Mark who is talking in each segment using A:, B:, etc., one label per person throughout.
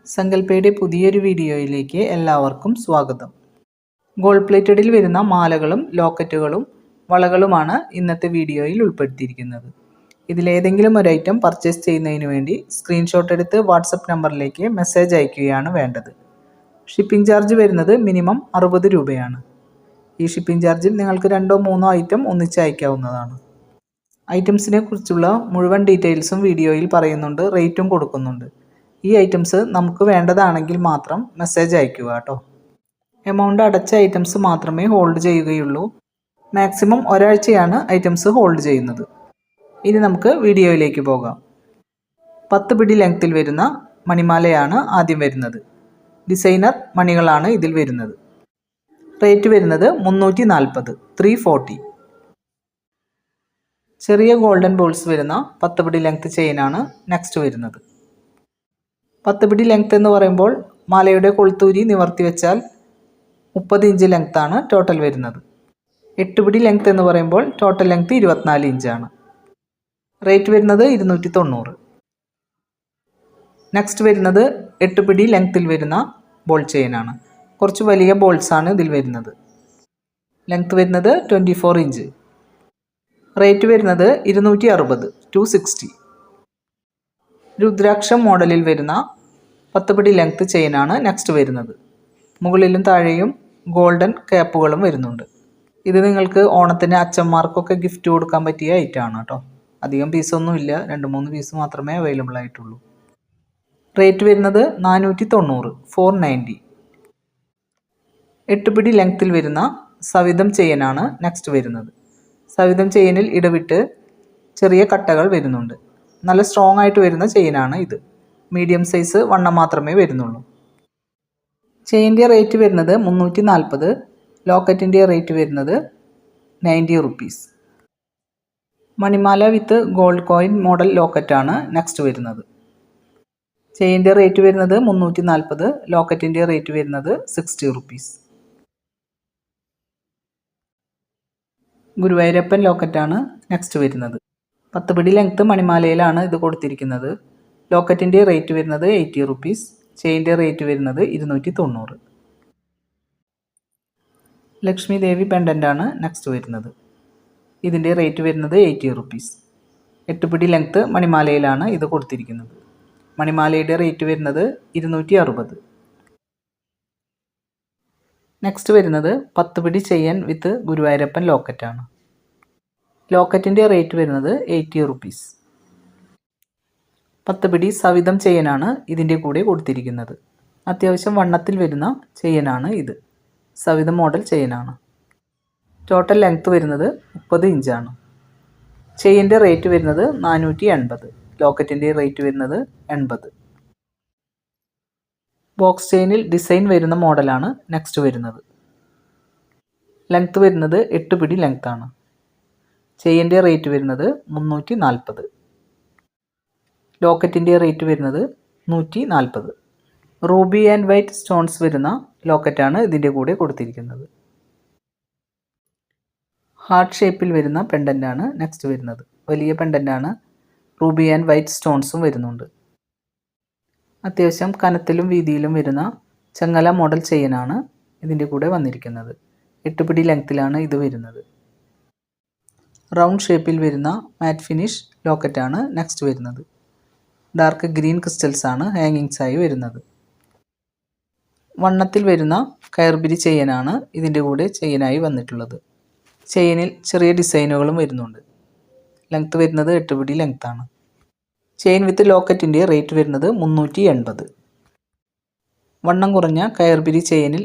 A: സങ്കൽപ്പയുടെ പുതിയൊരു വീഡിയോയിലേക്ക് എല്ലാവർക്കും സ്വാഗതം. ഗോൾഡ് പ്ലേറ്റഡിൽ വരുന്ന മാലകളും ലോക്കറ്റുകളും വളകളുമാണ് ഇന്നത്തെ വീഡിയോയിൽ ഉൾപ്പെടുത്തിയിരിക്കുന്നത്. ഇതിലേതെങ്കിലും ഒരു ഐറ്റം പർച്ചേസ് ചെയ്യുന്നതിന് വേണ്ടി സ്ക്രീൻഷോട്ട് എടുത്ത് വാട്സപ്പ് നമ്പറിലേക്ക് മെസ്സേജ് അയക്കുകയാണ് വേണ്ടത്. ഷിപ്പിംഗ് ചാർജ് വരുന്നത് മിനിമം 60 രൂപയാണ്. ഈ ഷിപ്പിംഗ് ചാർജിൽ നിങ്ങൾക്ക് 2-3 ഐറ്റം ഒന്നിച്ച് അയക്കാവുന്നതാണ്. ഐറ്റംസിനെ കുറിച്ചുള്ള മുഴുവൻ ഡീറ്റെയിൽസും വീഡിയോയിൽ പറയുന്നുണ്ട്, റേറ്റും കൊടുക്കുന്നുണ്ട്. ഈ ഐറ്റംസ് നമുക്ക് വേണ്ടതാണെങ്കിൽ മാത്രം മെസ്സേജ് അയക്കുക കേട്ടോ. എമൗണ്ട് അടച്ച ഐറ്റംസ് മാത്രമേ ഹോൾഡ് ചെയ്യുകയുള്ളൂ. മാക്സിമം ഒരാഴ്ചയാണ് ഐറ്റംസ് ഹോൾഡ് ചെയ്യുന്നത്. ഇനി നമുക്ക് വീഡിയോയിലേക്ക് പോകാം. 10 പിടി ലെങ്ത്തിൽ വരുന്ന മണിമാലയാണ് ആദ്യം വരുന്നത്. ഡിസൈനർ മണികളാണ് ഇതിൽ വരുന്നത്. റേറ്റ് വരുന്നത് 340, 340. ചെറിയ ഗോൾഡൻ ബോൾസ് വരുന്ന 10 പിടി ലെങ്ത് ചെയിനാണ് നെക്സ്റ്റ് വരുന്നത്. 10 പിടി ലെങ്ത് എന്ന് പറയുമ്പോൾ മാലയുടെ കൊളുത്തൂരി നിവർത്തി വെച്ചാൽ 30 ഇഞ്ച് ലെങ്ത്താണ് ടോട്ടൽ വരുന്നത്. 8 പിടി ലെങ്ത് എന്ന് പറയുമ്പോൾ ടോട്ടൽ ലെങ്ത് 24 ഇഞ്ചാണ്. റേറ്റ് വരുന്നത് 290. നെക്സ്റ്റ് വരുന്നത് 8 പിടി ലെങ്ത്തിൽ വരുന്ന ബോൾ ചെയിനാണ്. കുറച്ച് വലിയ ബോൾസാണ് ഇതിൽ വരുന്നത്. ലെങ്ത് വരുന്നത് 24 ഇഞ്ച്. റേറ്റ് വരുന്നത് 260, 260. രുദ്രാക്ഷം മോഡലിൽ വരുന്ന 10 പിടി ലെങ്ത് ചെയിനാണ് നെക്സ്റ്റ് വരുന്നത്. മുകളിലും താഴെയും ഗോൾഡൻ ക്യാപ്പുകളും വരുന്നുണ്ട്. ഇത് നിങ്ങൾക്ക് ഓണത്തിന് അച്ഛന്മാർക്കൊക്കെ ഗിഫ്റ്റ് കൊടുക്കാൻ പറ്റിയ ഐറ്റമാണ് കേട്ടോ. അധികം പീസൊന്നുമില്ല, 2-3 പീസ് മാത്രമേ അവൈലബിൾ ആയിട്ടുള്ളൂ. റേറ്റ് വരുന്നത് 490, 490. 8 പിടി ലെങ്ത്തിൽ വരുന്ന സവിധം ചെയിനാണ് നെക്സ്റ്റ് വരുന്നത്. സവിധം ചെയിനിൽ ഇടവിട്ട് ചെറിയ കട്ടകൾ വരുന്നുണ്ട്. നല്ല സ്ട്രോങ് ആയിട്ട് വരുന്ന ചെയിനാണ് ഇത്. മീഡിയം സൈസ് വണ്ണം മാത്രമേ വരുന്നുള്ളൂ. ചെയിൻ്റെ റേറ്റ് വരുന്നത് 340. ലോക്കറ്റിൻ്റെ റേറ്റ് വരുന്നത് 90 റുപ്പീസ്. മണിമാല വിത്ത് ഗോൾഡ് കോയിൻ മോഡൽ ലോക്കറ്റാണ് നെക്സ്റ്റ് വരുന്നത്. ചെയിൻ്റെ റേറ്റ് വരുന്നത് 340. ലോക്കറ്റിൻ്റെ റേറ്റ് വരുന്നത് 60 റുപ്പീസ്. ഗുരുവായൂരപ്പൻ ലോക്കറ്റാണ് നെക്സ്റ്റ് വരുന്നത്. 10 പിടി ലെങ്ത്ത് മണിമാലയിലാണ് ഇത് കൊടുത്തിരിക്കുന്നത്. ലോക്കറ്റിൻ്റെ റേറ്റ് വരുന്നത് 80 റുപ്പീസ്. ചെയിൻ്റെ റേറ്റ് വരുന്നത് 290. ലക്ഷ്മി ദേവി പെൻഡൻ്റാണ് നെക്സ്റ്റ് വരുന്നത്. ഇതിൻ്റെ റേറ്റ് വരുന്നത് 80 റുപ്പീസ്. 8 പിടി ലെങ്ത്ത് മണിമാലയിലാണ് ഇത് കൊടുത്തിരിക്കുന്നത്. മണിമാലയുടെ റേറ്റ് വരുന്നത് 260. നെക്സ്റ്റ് വരുന്നത് 10 പിടി ചെയിൻ വിത്ത് ഗുരുവായൂരപ്പൻ ലോക്കറ്റാണ്. ലോക്കറ്റിൻ്റെ റേറ്റ് വരുന്നത് 80 റുപ്പീസ്. 10 പിടി സവിധം ചെയിനാണ് ഇതിൻ്റെ കൂടെ കൊടുത്തിരിക്കുന്നത്. അത്യാവശ്യം വണ്ണത്തിൽ വരുന്ന ചെയിനാണ് ഇത്. സവിധം മോഡൽ ചെയിനാണ്. ടോട്ടൽ ലെങ്ത്ത് വരുന്നത് 30 ഇഞ്ചാണ്. ചെയിൻ്റെ റേറ്റ് വരുന്നത് 480. ലോക്കറ്റിൻ്റെ റേറ്റ് വരുന്നത് 80. ബോക്സ് ചെയിനിൽ ഡിസൈൻ വരുന്ന മോഡലാണ് നെക്സ്റ്റ് വരുന്നത്. ലെങ്ത്ത് വരുന്നത് 8 പിടി ലെങ്ത്താണ്. ചെയിൻ്റെ റേറ്റ് വരുന്നത് 340. ലോക്കറ്റിൻ്റെ റേറ്റ് വരുന്നത് 140. റൂബി ആൻഡ് വൈറ്റ് സ്റ്റോൺസ് വരുന്ന ലോക്കറ്റാണ് ഇതിൻ്റെ കൂടെ കൊടുത്തിരിക്കുന്നത്. ഹാർട്ട് ഷേപ്പിൽ വരുന്ന പെൻഡൻ്റാണ് നെക്സ്റ്റ് വരുന്നത്. വലിയ പെൻഡൻ്റാണ്. റൂബി ആൻഡ് വൈറ്റ് സ്റ്റോൺസും വരുന്നുണ്ട്. അത്യാവശ്യം കനത്തിലും വീതിയിലും വരുന്ന ചങ്ങല മോഡൽ ചെയിനാണ് ഇതിൻ്റെ കൂടെ വന്നിരിക്കുന്നത്. 8 പിടി ലെങ്ത്തിലാണ് ഇത് വരുന്നത്. റൗണ്ട് ഷേപ്പിൽ വരുന്ന മാറ്റ് ഫിനിഷ് ലോക്കറ്റാണ് നെക്സ്റ്റ് വരുന്നത്. ഡാർക്ക് ഗ്രീൻ ക്രിസ്റ്റൽസ് ആണ് ഹാങ്ങിങ്സ് ആയി വരുന്നത്. വണ്ണത്തിൽ വരുന്ന കയർപിരി ചെയിനാണ് ഇതിൻ്റെ കൂടെ ചെയിനായി വന്നിട്ടുള്ളത്. ചെയിനിൽ ചെറിയ ഡിസൈനുകളും വരുന്നുണ്ട്. ലെങ്ത്ത് വരുന്നത് 8 പിടി ലെങ്ത്താണ്. ചെയിൻ വിത്ത് ലോക്കറ്റിൻ്റെ റേറ്റ് വരുന്നത് 380. വണ്ണം കുറഞ്ഞ കയർപിരി ചെയിനിൽ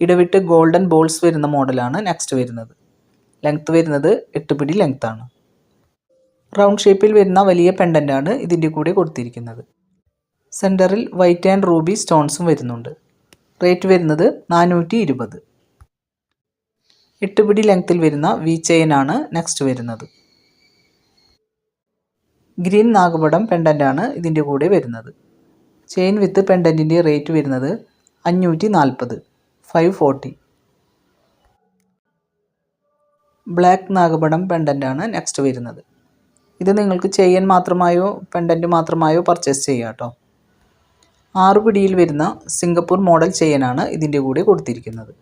A: ഇടവിട്ട് ഗോൾഡൻ ബോൾസ് വരുന്ന മോഡലാണ് നെക്സ്റ്റ് വരുന്നത്. ലെങ്ത്ത് വരുന്നത് 8 പിടി ലെങ്ത്താണ്. റൗണ്ട് ഷേപ്പിൽ വരുന്ന വലിയ പെൻഡൻ്റാണ് ഇതിൻ്റെ കൂടെ കൊടുത്തിരിക്കുന്നത്. സെൻറ്ററിൽ വൈറ്റ് ആൻഡ് റൂബി സ്റ്റോൺസും വരുന്നുണ്ട്. റേറ്റ് വരുന്നത് 420. 8 പിടി ലെങ്ത്തിൽ വരുന്ന വി ചെയിനാണ് നെക്സ്റ്റ് വരുന്നത്. ഗ്രീൻ നാഗപടം പെൻഡൻ്റാണ് ഇതിൻ്റെ കൂടെ വരുന്നത്. ചെയിൻ വിത്ത് പെൻഡൻറ്റിൻ്റെ റേറ്റ് വരുന്നത് 540, 540. ബ്ലാക്ക് നാഗപടം പെൻഡൻ്റാണ് നെക്സ്റ്റ് വരുന്നത്. ഇത് നിങ്ങൾക്ക് ചെയിൻ മാത്രമായോ പെൻഡൻറ്റ് മാത്രമായോ പർച്ചേസ് ചെയ്യാം കേട്ടോ. 6 പിടിയിൽ വരുന്ന സിംഗപ്പൂർ മോഡൽ ചെയിനാണ് ഇതിൻ്റെ കൂടെ കൊടുത്തിരിക്കുന്നത്.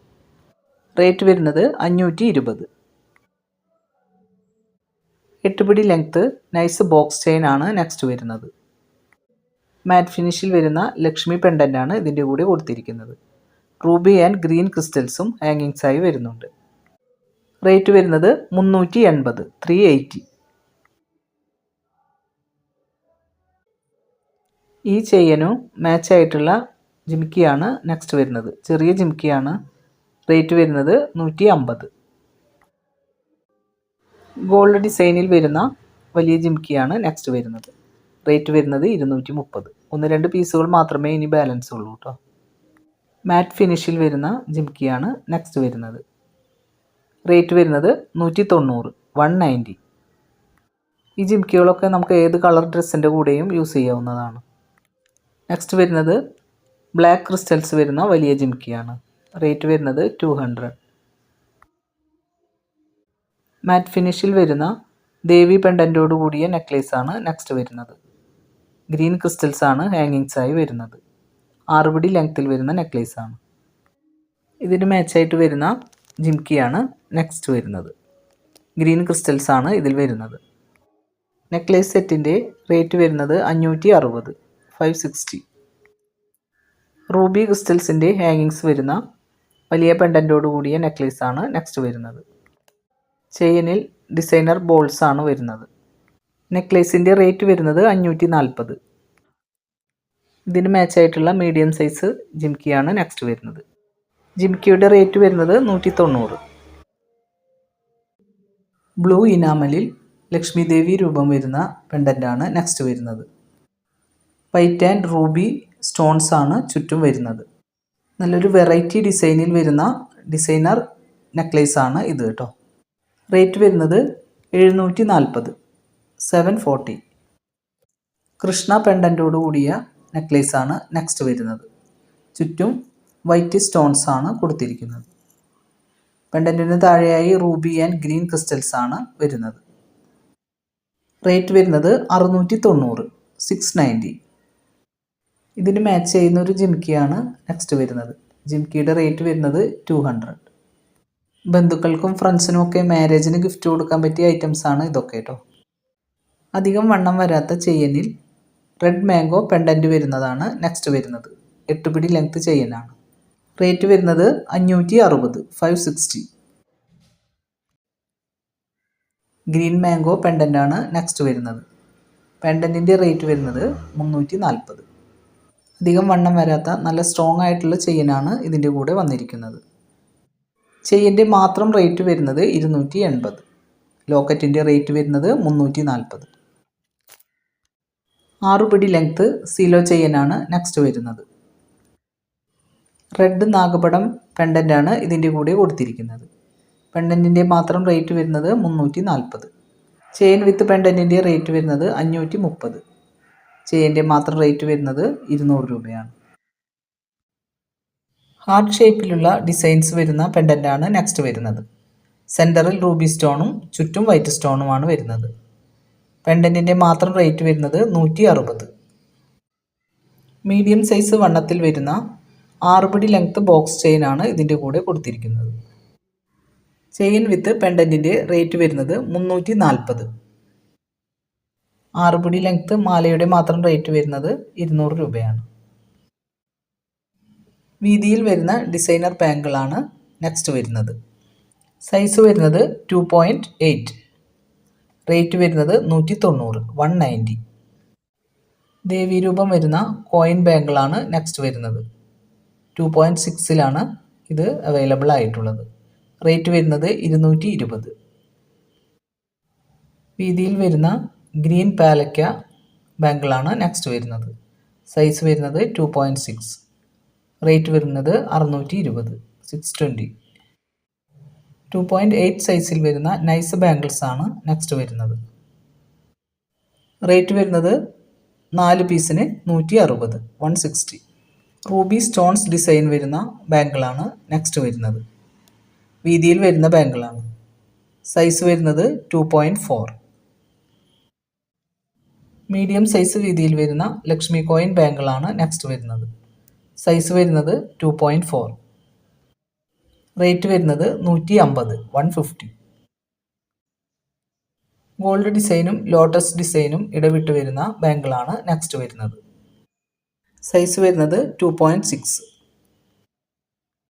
A: റേറ്റ് വരുന്നത് 520. 8 പിടി ലെങ്ത്ത് നൈസ് ബോക്സ് ചെയിൻ ആണ് നെക്സ്റ്റ് വരുന്നത്. മാറ്റ് ഫിനിഷിൽ വരുന്ന ലക്ഷ്മി പെൻഡൻ്റാണ് ഇതിൻ്റെ കൂടെ കൊടുത്തിരിക്കുന്നത്. റൂബി ആൻഡ് ഗ്രീൻ ക്രിസ്റ്റൽസും ഹാങ്ങിങ്സായി വരുന്നുണ്ട്. റേറ്റ് വരുന്നത് 380, 380. ഈ ചെയിനും മാച്ചായിട്ടുള്ള ജിമിക്കിയാണ് നെക്സ്റ്റ് വരുന്നത്. ചെറിയ ജിമിക്കിയാണ്. റേറ്റ് വരുന്നത് 150. ഗോൾഡ് ഡിസൈനിൽ വരുന്ന വലിയ ജിമിക്കിയാണ് നെക്സ്റ്റ് വരുന്നത്. റേറ്റ് വരുന്നത് 230. 1-2 പീസുകൾ മാത്രമേ ഇനി ബാലൻസ് ഉള്ളൂ കേട്ടോ. മാറ്റ് ഫിനിഷിൽ വരുന്ന ജിമിക്കിയാണ് നെക്സ്റ്റ് വരുന്നത്. റേറ്റ് വരുന്നത് 190, 190. ഈ ജിമിക്കികളൊക്കെ നമുക്ക് ഏത് കളർ ഡ്രസ്സിൻ്റെ കൂടെയും യൂസ് ചെയ്യാവുന്നതാണ്. നെക്സ്റ്റ് വരുന്നത് ബ്ലാക്ക് ക്രിസ്റ്റൽസ് വരുന്ന വലിയ ജിമിക്കിയാണ്. റേറ്റ് വരുന്നത് 200. മാറ്റ് ഫിനിഷിൽ വരുന്ന ദേവി പെൻഡൻറ്റോട് കൂടിയ നെക്ലേസാണ് നെക്സ്റ്റ് വരുന്നത്. ഗ്രീൻ ക്രിസ്റ്റൽസ് ആണ് ഹാങ്ങിങ്സായി വരുന്നത്. 6 പിടി ലെങ്ത്തിൽ വരുന്ന നെക്ലേസാണ്. ഇതിന് മാച്ചായിട്ട് വരുന്ന ജിമിക്കിയാണ് നെക്സ്റ്റ് വരുന്നത്. ഗ്രീൻ ക്രിസ്റ്റൽസ് ആണ് ഇതിൽ വരുന്നത്. നെക്ലേസ് സെറ്റിൻ്റെ റേറ്റ് വരുന്നത് 560, 560. റൂബി ക്രിസ്റ്റൽസിൻ്റെ ഹാങ്ങിങ്സ് വരുന്ന വലിയ പെൻഡൻറ്റോട് കൂടിയ നെക്ലേസാണ് നെക്സ്റ്റ് വരുന്നത്. ചെയിനിൽ ഡിസൈനർ ബോൾസ് ആണ് വരുന്നത്. നെക്ലേസിൻ്റെ റേറ്റ് വരുന്നത് 540. ഇതിന് മാച്ചായിട്ടുള്ള മീഡിയം സൈസ് ജിമിക്കിയാണ് നെക്സ്റ്റ് വരുന്നത്. ജിമിക്കിയുടെ റേറ്റ് വരുന്നത് 190. ബ്ലൂ ഇനാമലിൽ ലക്ഷ്മി ദേവി രൂപം വരുന്ന പെൻഡൻ്റാണ് നെക്സ്റ്റ് വരുന്നത്. വൈറ്റ് ആൻഡ് റൂബി സ്റ്റോൺസ് ആണ് ചുറ്റും വരുന്നത്. നല്ലൊരു വെറൈറ്റി ഡിസൈനിൽ വരുന്ന ഡിസൈനർ നെക്ലേസ് ആണ് ഇത് കേട്ടോ. റേറ്റ് വരുന്നത് 740, 740. കൃഷ്ണ പെൻഡൻറ്റോട് കൂടിയ നെക്ലേസ് ആണ് നെക്സ്റ്റ് വരുന്നത്. ചുറ്റും വൈറ്റ് സ്റ്റോൺസ് ആണ് കൊടുത്തിരിക്കുന്നത്. പെൻഡൻറ്റിന് താഴെയായി റൂബി ആൻഡ് ഗ്രീൻ ക്രിസ്റ്റൽസ് ആണ് വരുന്നത്. റേറ്റ് വരുന്നത് 690, 690. ഇതിന് മാച്ച് ചെയ്യുന്ന ഒരു ജിമിക്കിയാണ് നെക്സ്റ്റ് വരുന്നത്. ജിമിക്കിയുടെ റേറ്റ് വരുന്നത് 200. ബന്ധുക്കൾക്കും ഫ്രണ്ട്സിനും ഒക്കെ മാരേജിന് ഗിഫ്റ്റ് കൊടുക്കാൻ പറ്റിയ ഐറ്റംസ് ആണ് ഇതൊക്കെ കേട്ടോ. അധികം വണ്ണം വരാത്ത ചെയിനിൽ റെഡ് മാംഗോ പെൻഡൻറ്റ് വരുന്നതാണ് നെക്സ്റ്റ് വരുന്നത്. 8 പിടി ലെങ്ത്ത് ചെയിനാണ്. റേറ്റ് വരുന്നത് 560, 560. ഗ്രീൻ മാംഗോ പെൻഡൻ്റാണ് നെക്സ്റ്റ് വരുന്നത്. പെൻഡൻറ്റിൻ്റെ റേറ്റ് വരുന്നത് 340. അധികം വണ്ണം വരാത്ത നല്ല സ്ട്രോങ് ആയിട്ടുള്ള ചെയിനാണ് ഇതിൻ്റെ കൂടെ വന്നിരിക്കുന്നത്. ചെയിൻ്റെ മാത്രം റേറ്റ് വരുന്നത് 280. ലോക്കറ്റിൻ്റെ റേറ്റ് വരുന്നത് 340. 6 പിടി ലെങ്ത്ത് സീലോ ചെയിനാണ് നെക്സ്റ്റ് വരുന്നത്. റെഡ് നാഗപടം പെൻഡൻ്റാണ് ഇതിൻ്റെ കൂടെ കൊടുത്തിരിക്കുന്നത്. പെൻഡൻറ്റിൻ്റെ മാത്രം റേറ്റ് വരുന്നത് 340. ചെയിൻ വിത്ത് പെൻഡൻറ്റിൻ്റെ റേറ്റ് വരുന്നത് 530. ചെയിൻ്റെ മാത്രം റേറ്റ് വരുന്നത് 200 രൂപയാണ്. ഹാർട്ട് ഷേപ്പിലുള്ള ഡിസൈൻസ് വരുന്ന പെൻഡൻ്റാണ് നെക്സ്റ്റ് വരുന്നത്. സെൻറ്ററിൽ റൂബി സ്റ്റോണും ചുറ്റും വൈറ്റ് സ്റ്റോണുമാണ് വരുന്നത്. പെൻഡൻറ്റിൻ്റെ മാത്രം റേറ്റ് വരുന്നത് 160. മീഡിയം സൈസ് വണ്ണത്തിൽ വരുന്ന 6 പിടി ലെങ്ത്ത് ബോക്സ് ചെയിനാണ് ഇതിൻ്റെ കൂടെ കൊടുത്തിരിക്കുന്നത്. ചെയിൻ വിത്ത് പെൻഡൻറ്റിൻ്റെ റേറ്റ് വരുന്നത് 340. 6 പിടി ലെങ്ത്ത് മാലയുടെ മാത്രം റേറ്റ് വരുന്നത് 200 രൂപയാണ്. വീതിയിൽ വരുന്ന ഡിസൈനർ ബാങ്കിളാണ് നെക്സ്റ്റ് വരുന്നത്. സൈസ് വരുന്നത് 2.8. റേറ്റ് വരുന്നത് 190, 190. ദേവീരൂപം വരുന്ന കോയിൻ ബാങ്കിളാണ് നെക്സ്റ്റ് വരുന്നത്. 2.6ലാണ് ഇത് അവൈലബിൾ ആയിട്ടുള്ളത്. റേറ്റ് വരുന്നത് 220. വീതിയിൽ വരുന്ന ഗ്രീൻ പാലക്ക ബാങ്കിളാണ് നെക്സ്റ്റ് വരുന്നത്. സൈസ് വരുന്നത് 2.6. റേറ്റ് വരുന്നത് 620, 620. 2.8 സൈസിൽ വരുന്ന നൈസ് ബാംഗിൾസ് ആണ് നെക്സ്റ്റ് വരുന്നത്. റേറ്റ് വരുന്നത് 4 പീസിന് 160, 160. റൂബി സ്റ്റോൺസ് ഡിസൈൻ വരുന്ന ബാങ്കിളാണ് നെക്സ്റ്റ് വരുന്നത്. വീതിയിൽ വരുന്ന ബാങ്കിളാണ്. സൈസ് വരുന്നത് 2.4. മീഡിയം സൈസ് വീതിയിൽ വരുന്ന ലക്ഷ്മി കോയിൻ ബാങ്കിളാണ് നെക്സ്റ്റ് വരുന്നത്. സൈസ് വരുന്നത് 2.4. റേറ്റ് വരുന്നത് 150, 150. ഗോൾഡ് ഡിസൈനും ലോട്ടസ് ഡിസൈനും ഇടവിട്ട് വരുന്ന ബാങ്കിളാണ് നെക്സ്റ്റ് വരുന്നത്. സൈസ് വരുന്നത് 2.6.